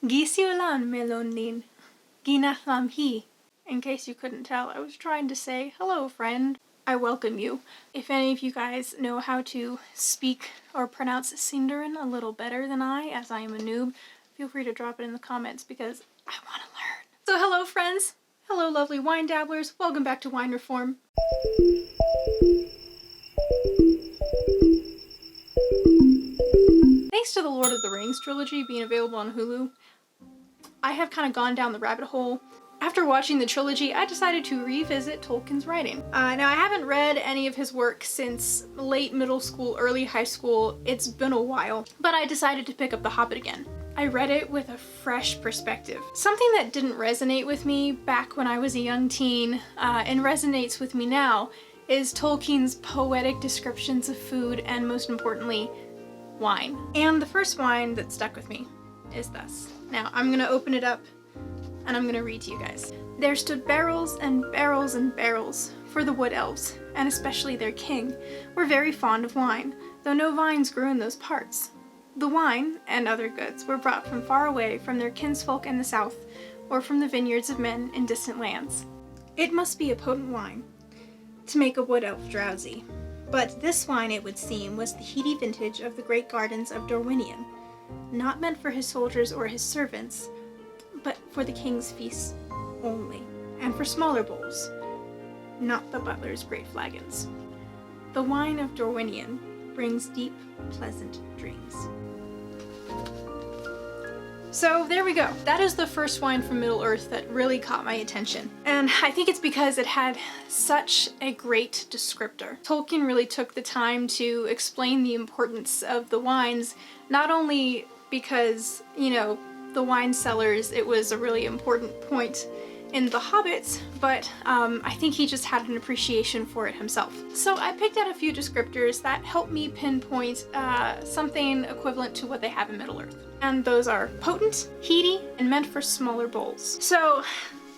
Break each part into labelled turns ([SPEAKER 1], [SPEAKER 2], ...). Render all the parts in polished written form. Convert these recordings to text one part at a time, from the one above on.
[SPEAKER 1] Gisiulan melonin. Ginatlam hi. In case you couldn't tell, I was trying to say, hello friend. I welcome you. If any of you guys know how to speak or pronounce Sindarin a little better than I, as I am a noob, feel free to drop it in the comments because I want to learn. So hello friends. Hello lovely wine dabblers. Welcome back to Wine Reform. Thanks to the Lord of the Rings trilogy being available on Hulu, I have kind of gone down the rabbit hole. After watching the trilogy, I decided to revisit Tolkien's writing. Now, I haven't read any of his work since late middle school, early high school. It's been a while, but I decided to pick up The Hobbit again. I read it with a fresh perspective. Something that didn't resonate with me back when I was a young teen and resonates with me now is Tolkien's poetic descriptions of food and, most importantly, wine. And the first wine that stuck with me is thus. Now, I'm gonna open it up and I'm gonna read to you guys. There stood barrels and barrels and barrels, for the wood elves, and especially their king, were very fond of wine, though no vines grew in those parts. The wine, and other goods, were brought from far away from their kinsfolk in the south, or from the vineyards of men in distant lands. It must be a potent wine, to make a wood elf drowsy. But this wine, it would seem, was the Heady vintage of the great gardens of Dorwinion, not meant for his soldiers or his servants, but for the king's feasts only, and for smaller bowls, not the butler's great flagons. The wine of Dorwinion brings deep, pleasant dreams. So there we go. That is the first wine from Middle-earth that really caught my attention. And I think it's because it had such a great descriptor. Tolkien really took the time to explain the importance of the wines, not only because, you know, the wine cellars, it was a really important point in The Hobbit, but I think he just had an appreciation for it himself. So I picked out a few descriptors that help me pinpoint something equivalent to what they have in Middle-earth. And those are potent, heady, and meant for smaller bowls. So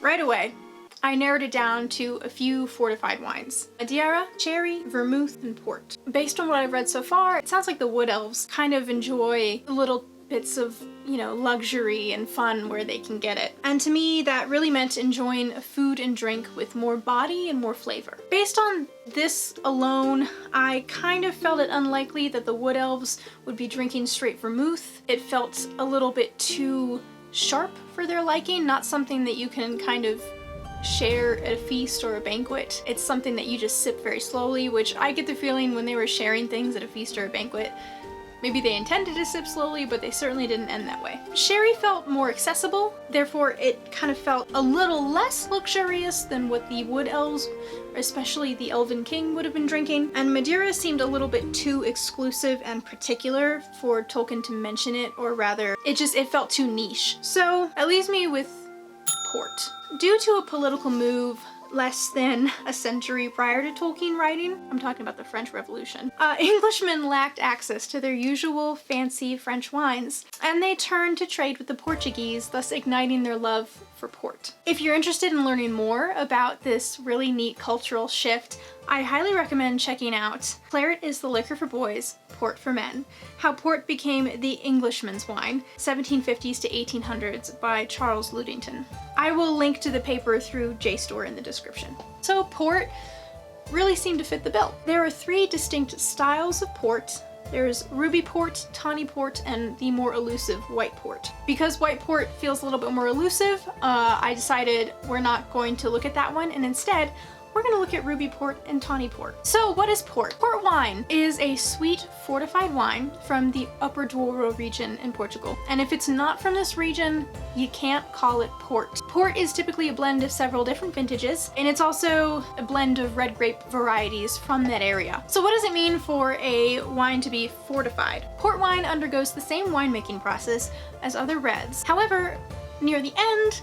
[SPEAKER 1] right away, I narrowed it down to a few fortified wines: Madeira, cherry, vermouth, and port. Based on what I've read so far, it sounds like the wood elves kind of enjoy little bits of, you know, luxury and fun where they can get it. And to me, that really meant enjoying a food and drink with more body and more flavor. Based on this alone, I kind of felt it unlikely that the wood elves would be drinking straight vermouth. It felt a little bit too sharp for their liking, not something that you can kind of share at a feast or a banquet. It's something that you just sip very slowly, which I get the feeling when they were sharing things at a feast or a banquet, maybe they intended to sip slowly, but they certainly didn't end that way. Sherry felt more accessible, therefore it kind of felt a little less luxurious than what the wood elves, especially the Elvenking, would have been drinking. And Madeira seemed a little bit too exclusive and particular for Tolkien to mention it, or rather, it felt too niche. So that leaves me with port. Due to a political move less than a century prior to Tolkien writing, I'm talking about the French Revolution, Englishmen lacked access to their usual fancy French wines, and they turned to trade with the Portuguese, thus igniting their love for port. If you're interested in learning more about this really neat cultural shift, I highly recommend checking out Claret is the Liquor for Boys, Port for Men: How Port Became the Englishman's Wine, 1750s to 1800s by Charles Ludington. I will link to the paper through JSTOR in the description. So port really seemed to fit the bill. There are three distinct styles of port. There's ruby port, tawny port, and the more elusive white port. Because white port feels a little bit more elusive, I decided we're not going to look at that one, and instead we're gonna look at ruby port and tawny port. So what is port? Port wine is a sweet fortified wine from the Upper Douro region in Portugal. And if it's not from this region, you can't call it port. Port is typically a blend of several different vintages, and it's also a blend of red grape varieties from that area. So what does it mean for a wine to be fortified? Port wine undergoes the same winemaking process as other reds. However, near the end,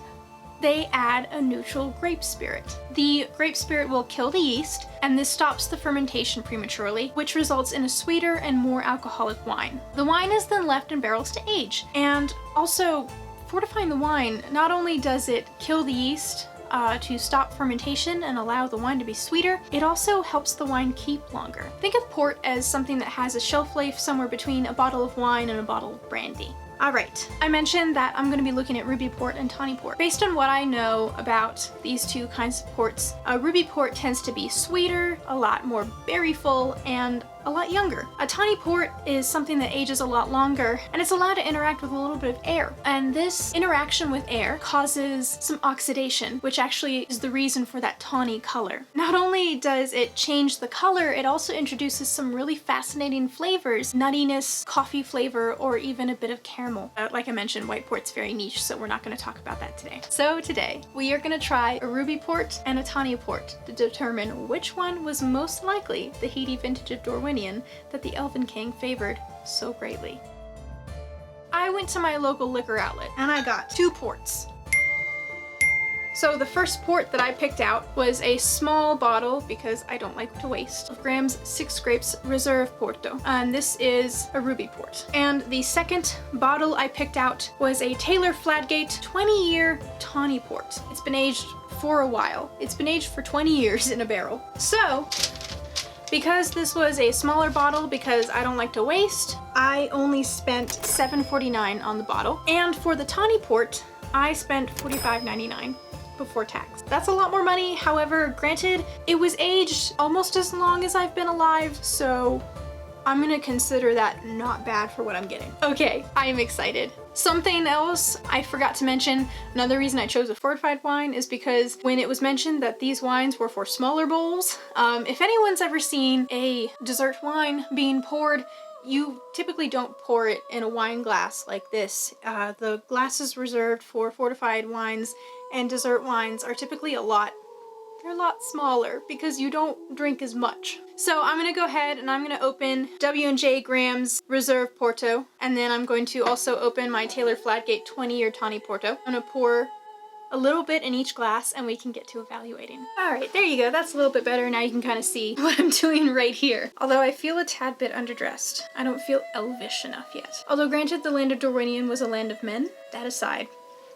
[SPEAKER 1] they add a neutral grape spirit. The grape spirit will kill the yeast, and this stops the fermentation prematurely, which results in a sweeter and more alcoholic wine. The wine is then left in barrels to age. And also, fortifying the wine, not only does it kill the yeast to stop fermentation and allow the wine to be sweeter, it also helps the wine keep longer. Think of port as something that has a shelf life somewhere between a bottle of wine and a bottle of brandy. All right, I mentioned that I'm going to be looking at ruby port and tawny port. Based on what I know about these two kinds of ports, a ruby port tends to be sweeter, a lot more berryful, and a lot younger. A tawny port is something that ages a lot longer, and it's allowed to interact with a little bit of air. And this interaction with air causes some oxidation, which actually is the reason for that tawny color. Not only does it change the color, it also introduces some really fascinating flavors, nuttiness, coffee flavor, or even a bit of caramel. Like I mentioned, white port's very niche, so we're not going to talk about that today. So today, we are going to try a ruby port and a tawny port to determine which one was most likely the Heady vintage of Dorwinion that the Elvenking favored so greatly. I went to my local liquor outlet and I got 2 ports. So the first port that I picked out was a small bottle, because I don't like to waste, of Graham's 6 Grapes Reserve Porto. And this is a ruby port. And the second bottle I picked out was a Taylor Fladgate 20-year tawny port. It's been aged for a while. It's been aged for 20 years in a barrel. So, because this was a smaller bottle, because I don't like to waste, I only spent $7.49 on the bottle. And for the tawny port, I spent $45.99 before tax. That's a lot more money. However, granted, it was aged almost as long as I've been alive, so I'm gonna consider that not bad for what I'm getting. Okay, I am excited. Something else I forgot to mention, another reason I chose a fortified wine is because when it was mentioned that these wines were for smaller bowls, if anyone's ever seen a dessert wine being poured, you typically don't pour it in a wine glass like this. The glasses reserved for fortified wines and dessert wines are typically they're a lot smaller because you don't drink as much. So I'm gonna go ahead and I'm gonna open W&J Graham's Reserve Porto, and then I'm going to also open my Taylor Fladgate 20-year tawny Porto. I'm gonna pour a little bit in each glass and we can get to evaluating. All right, there you go. That's a little bit better. Now you can kind of see what I'm doing right here. Although I feel a tad bit underdressed. I don't feel elvish enough yet. Although granted, the land of Dorwinion was a land of men. That aside,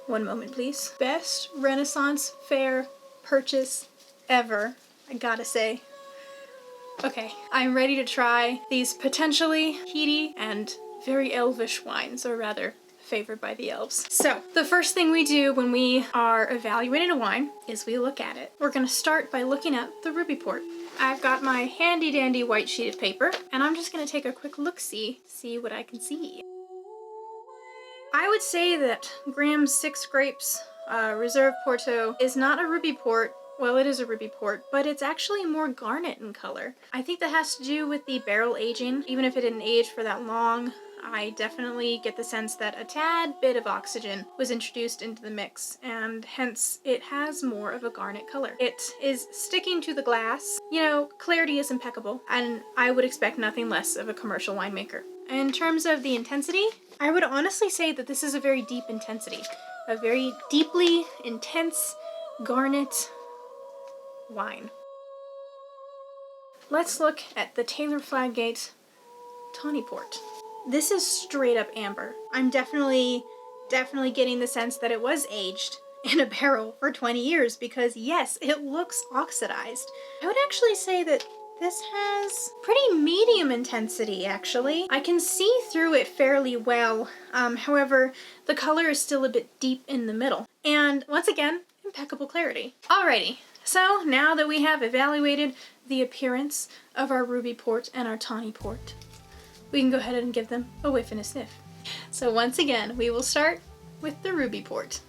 [SPEAKER 1] one moment please. Best Renaissance fair purchase ever, I gotta say. Okay, I'm ready to try these potentially heady and very elvish wines, or rather, favored by the elves. So, the first thing we do when we are evaluating a wine is we look at it. We're gonna start by looking at the ruby port. I've got my handy dandy white sheet of paper, and I'm just gonna take a quick look-see, see what I can see. I would say that Graham's 6 Grapes Reserve Porto is not a ruby port. Well, it is a ruby port, but it's actually more garnet in color. I think that has to do with the barrel aging. Even if it didn't age for that long, I definitely get the sense that a tad bit of oxygen was introduced into the mix, and hence it has more of a garnet color. It is sticking to the glass. You know, clarity is impeccable, and I would expect nothing less of a commercial winemaker. In terms of the intensity, I would honestly say that this is a very deep intensity. A very deeply intense garnet wine. Let's look at the Taylor Fladgate tawny port. This is straight up amber. I'm definitely getting the sense that it was aged in a barrel for 20 years because yes, it looks oxidized. I would actually say that this has pretty medium intensity actually. I can see through it fairly well. However, the color is still a bit deep in the middle. And once again, impeccable clarity. Alrighty. So now that we have evaluated the appearance of our ruby port and our tawny port, we can go ahead and give them a whiff and a sniff. So once again, we will start with the ruby port.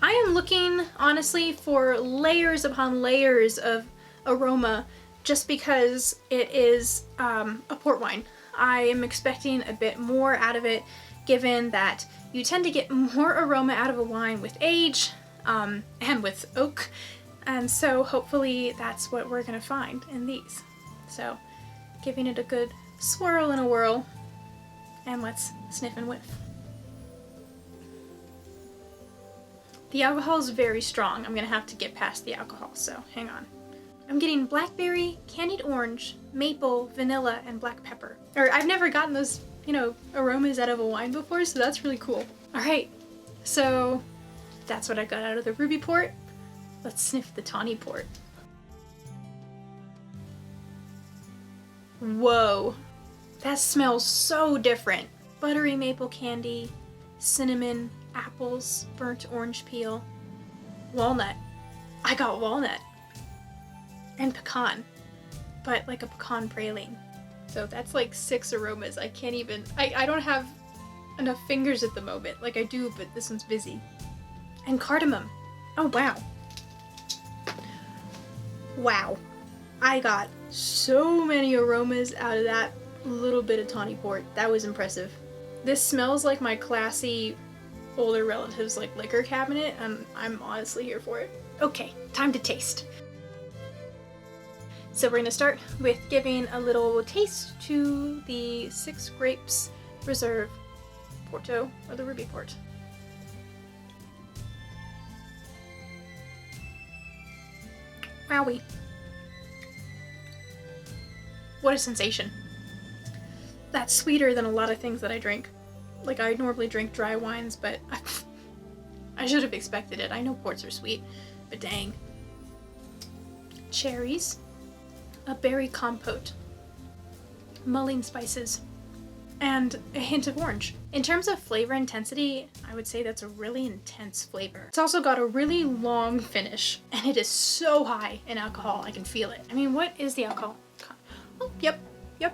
[SPEAKER 1] I am looking, honestly, for layers upon layers of aroma just because it is a port wine. I am expecting a bit more out of it, given that you tend to get more aroma out of a wine with age, and with oak, and so hopefully that's what we're gonna find in these. So, giving it a good swirl and a whirl, and let's sniff and whiff. The alcohol is very strong. I'm gonna have to get past the alcohol, so hang on. I'm getting blackberry, candied orange, maple, vanilla, and black pepper. Or I've never gotten those, you know, aromas out of a wine before, so that's really cool. All right, so that's what I got out of the ruby port. Let's sniff the tawny port. Whoa, that smells so different. buttery maple candy, cinnamon, apples, burnt orange peel, walnut. I got walnut. And pecan, but like a pecan praline. So that's like 6 aromas. I can't even, I don't have enough fingers at the moment. Like I do, but this one's busy. And cardamom. Oh wow. Wow. I got so many aromas out of that little bit of tawny port. That was impressive. This smells like my classy older relatives like liquor cabinet, and I'm honestly here for it. Okay, time to taste. So we're gonna start with giving a little taste to the 6 Grapes Reserve Porto, or the Ruby Port. Wowie. What a sensation. That's sweeter than a lot of things that I drink. Like I normally drink dry wines, but I should have expected it. I know ports are sweet, but dang. Cherries, a berry compote, mulling spices, and a hint of orange. In terms of flavor intensity, I would say that's a really intense flavor. It's also got a really long finish, and it is so high in alcohol, I can feel it. I mean, what is the alcohol? Oh, yep,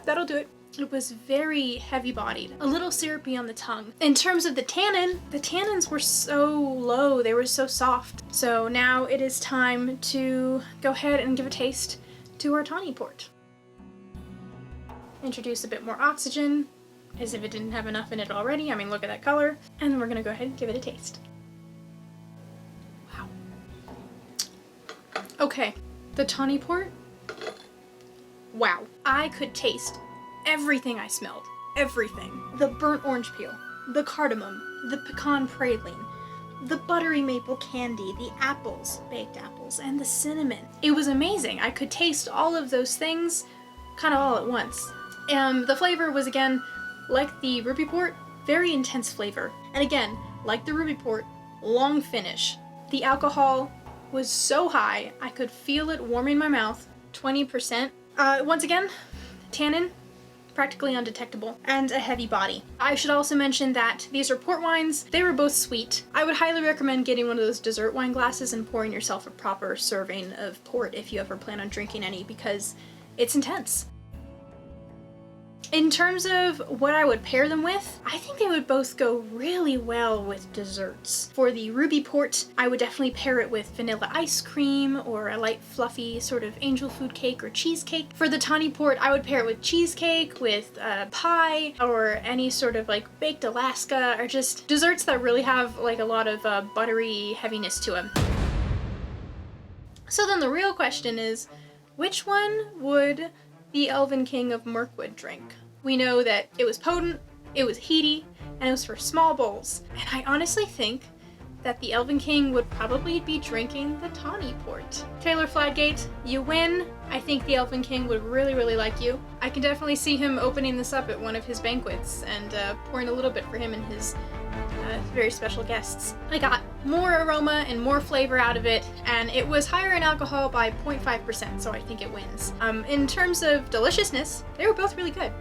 [SPEAKER 1] that'll do it. It was very heavy bodied, a little syrupy on the tongue. In terms of the tannins were so low, they were so soft. So now it is time to go ahead and give a taste to our tawny port. Introduce a bit more oxygen, as if it didn't have enough in it already. I mean, look at that color. And then we're gonna go ahead and give it a taste. Wow. Okay, the tawny port. Wow. I could taste everything I smelled. Everything. The burnt orange peel, the cardamom, the pecan praline, the buttery maple candy, the apples, baked apples, and the cinnamon. It was amazing. I could taste all of those things kind of all at once. The flavor was, again, like the Ruby Port, very intense flavor. And again, like the Ruby Port, long finish. The alcohol was so high, I could feel it warming my mouth, 20%. Once again, tannin, practically undetectable, and a heavy body. I should also mention that these are port wines. They were both sweet. I would highly recommend getting one of those dessert wine glasses and pouring yourself a proper serving of port if you ever plan on drinking any, because it's intense. In terms of what I would pair them with, I think they would both go really well with desserts. For the Ruby Port, I would definitely pair it with vanilla ice cream or a light fluffy sort of angel food cake or cheesecake. For the tawny port, I would pair it with cheesecake, with pie, or any sort of like baked Alaska, or just desserts that really have like a lot of buttery heaviness to them. So then the real question is, which one would the Elvenking of Mirkwood drink? We know that it was potent, it was heady, and it was for small bowls. And I honestly think that the Elvenking would probably be drinking the tawny port. Taylor Fladgate, you win. I think the Elvenking would really, really like you. I can definitely see him opening this up at one of his banquets and pouring a little bit for him and his very special guests. I got more aroma and more flavor out of it, and it was higher in alcohol by 0.5%, so I think it wins. In terms of deliciousness, they were both really good.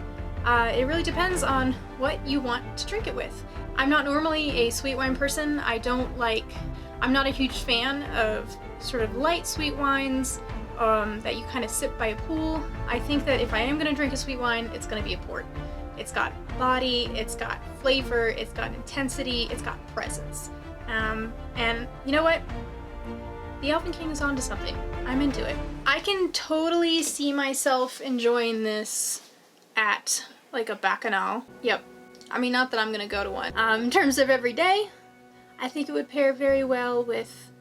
[SPEAKER 1] It really depends on what you want to drink it with. I'm not normally a sweet wine person. I'm not a huge fan of sort of light sweet wines that you kind of sip by a pool. I think that if I am going to drink a sweet wine, it's going to be a port. It's got body, it's got flavor, it's got intensity, it's got presence. And you know what? The Elvenking is onto something. I'm into it. I can totally see myself enjoying this at like a bacchanal. Yep. I mean, not that I'm gonna go to one. In terms of every day, I think it would pair very well with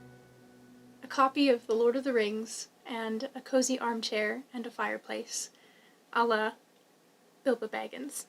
[SPEAKER 1] a copy of The Lord of the Rings and a cozy armchair and a fireplace, a la Bilbo Baggins.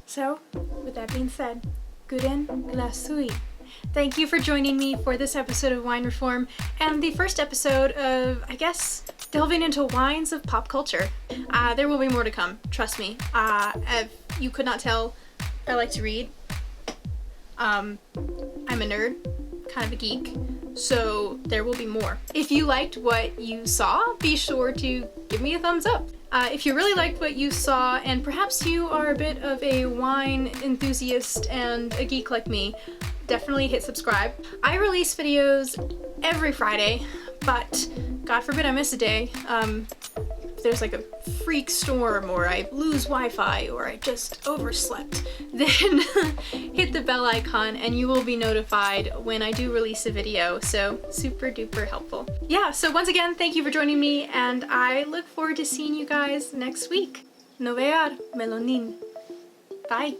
[SPEAKER 1] So, with that being said, Guden Glasui. Thank you for joining me for this episode of Wine Reform, and the first episode of, I guess, delving into wines of pop culture. There will be more to come, trust me. If you could not tell, I like to read. I'm a nerd, kind of a geek, so there will be more. If you liked what you saw, be sure to give me a thumbs up. If you really liked what you saw, and perhaps you are a bit of a wine enthusiast and a geek like me, definitely hit subscribe. I release videos every Friday, but God forbid I miss a day. If there's like a freak storm, or I lose Wi-Fi, or I just overslept, then hit the bell icon and you will be notified when I do release a video, so super duper helpful. Yeah, so once again, thank you for joining me, and I look forward to seeing you guys next week. Novear Melonin. Bye.